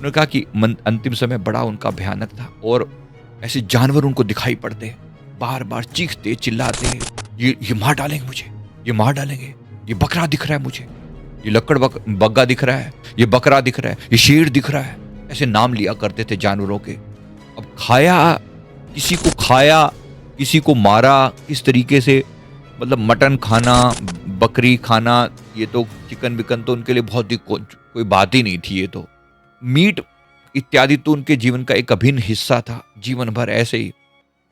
उन्होंने कहा कि अंतिम समय बड़ा उनका भयानक था और ऐसे जानवर उनको दिखाई पड़ते, बार बार चीखते चिल्लाते, ये मार डालेंगे मुझे, ये मार डालेंगे, ये बकरा दिख रहा है मुझे, ये बग्गा दिख रहा है, ये बकरा दिख रहा है, ये शेर दिख रहा है। ऐसे नाम लिया करते थे जानवरों के। अब खाया, किसी को मारा, किस तरीके से, मतलब मटन खाना, बकरी खाना, ये तो चिकन विकन तो उनके लिए बहुत ही कोई बात ही नहीं थी। ये तो मीट इत्यादि तो उनके जीवन का एक अभिन्न हिस्सा था, जीवन भर ऐसे ही।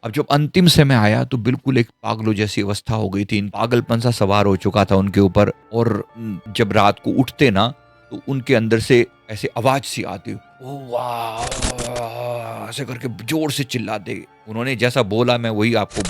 अब जब अंतिम समय आया तो बिल्कुल एक पागलों जैसी अवस्था हो गई थी, पागलपन सा सवार हो चुका था उनके ऊपर। और जब रात को उठते ना तो उनके अंदर से ऐसे आवाज सी आती, ओ वाह, ऐसे करके जोर से चिल्लाते। उन्होंने जैसा बोला मैं वही आपको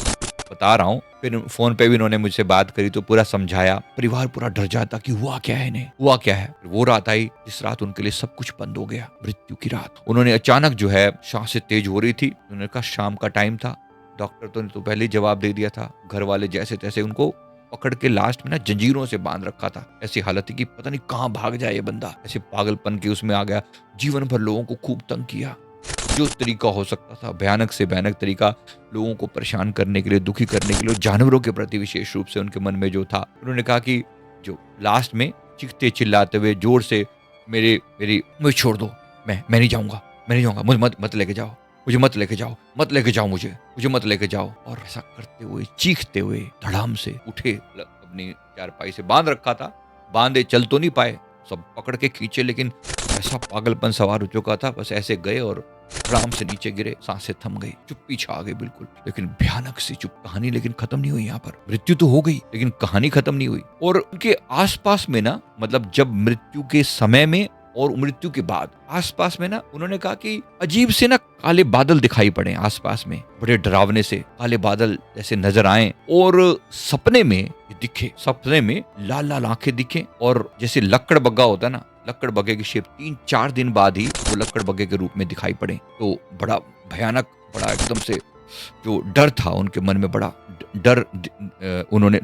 बता रहा हूँ। फिर फोन पे भी उन्होंने मुझसे बात करी तो पूरा समझाया। परिवार पूरा डर जाता कि हुआ क्या है इन्हें, हुआ क्या है। वो रात आई जिस रात उनके लिए सब कुछ बंद हो गया, मृत्यु की रात। उन्होंने अचानक जो है सांसें तेज हो रही थी। उन्होंने कहा शाम का टाइम था, डॉक्टर तो पहले ही जवाब दे दिया था। घर वाले जैसे तैसे उनको पकड़ के लास्ट में ना जंजीरों से बांध रखा था। ऐसी हालत थी कि पता नहीं कहाँ भाग जाए ये बंदा, ऐसे पागलपन के उसमें आ गया। जीवन भर लोगों को खूब तंग किया, जो तरीका हो सकता था, भयानक से भयानक तरीका लोगों को परेशान करने के लिए, दुखी करने के लिए, जानवरों के प्रति विशेष रूप से उनके मन में जो था। उन्होंने कहा कि जो लास्ट में चीखते चिल्लाते हुए जोर से मुझे छोड़ दो, मैं नहीं जाऊंगा, मुझे मत लेके जाओ, मुझे मत लेके जाओ, मुझे मत लेके जाओ। और ऐसा करते हुए चीखते हुए धड़ाम से उठे, अपनी चारपाई से बांध रखा था, बांधे, चल तो नहीं पाए, सब पकड़ के खींचे, लेकिन ऐसा पागलपन सवार हो चुका था, बस ऐसे गए और आराम से नीचे गिरे, सांसें थम गई, चुप्पी छा गई बिल्कुल। लेकिन भयानक सी चुप, कहानी लेकिन खत्म नहीं हुई। यहाँ पर मृत्यु तो हो गई लेकिन कहानी खत्म नहीं हुई। और उनके आसपास में ना, मतलब जब मृत्यु के समय में और मृत्यु के बाद आसपास में ना, उन्होंने कहा कि अजीब से ना काले बादल दिखाई पड़े आसपास में, बड़े डरावने से काले बादल जैसे नजर आए। और सपने में दिखे, सपने में लाल लाल आंखें दिखे, और जैसे लक्कड़ बग्गा होता है ना, लक्कड़ बग्गे की शेप 3-4 दिन बाद ही वो लक्कड़ बग्गे के रूप में दिखाई पड़े। तो बड़ा भयानक, बड़ा एकदम से जो डर था उनके मन में, बड़ा डर।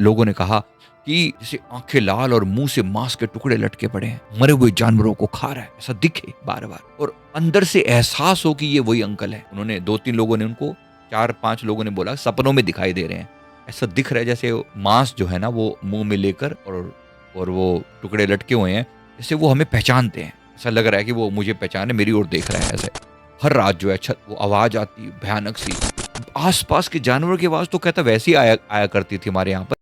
लोगों ने कहा कि जैसे आंखें लाल और मुंह से मांस के टुकड़े लटके पड़े हैं, मरे हुए जानवरों को खा रहा है, ऐसा दिखे बार बार। और अंदर से एहसास हो कि ये वही अंकल है। उन्होंने 2-3 लोगों ने, उनको 4-5 लोगों ने बोला सपनों में दिखाई दे रहे हैं, ऐसा दिख रहा है जैसे मांस जो है ना वो मुंह में लेकर और वो टुकड़े लटके हुए हैं, जैसे वो हमें पहचानते हैं। ऐसा लग रहा है कि वो मुझे पहचाने, मेरी ओर देख रहा है। ऐसे हर रात जो है वो आवाज आती भयानक सी। आसपास के जानवरों की आवाज तो कहता वैसी आया करती थी हमारे यहाँ पर,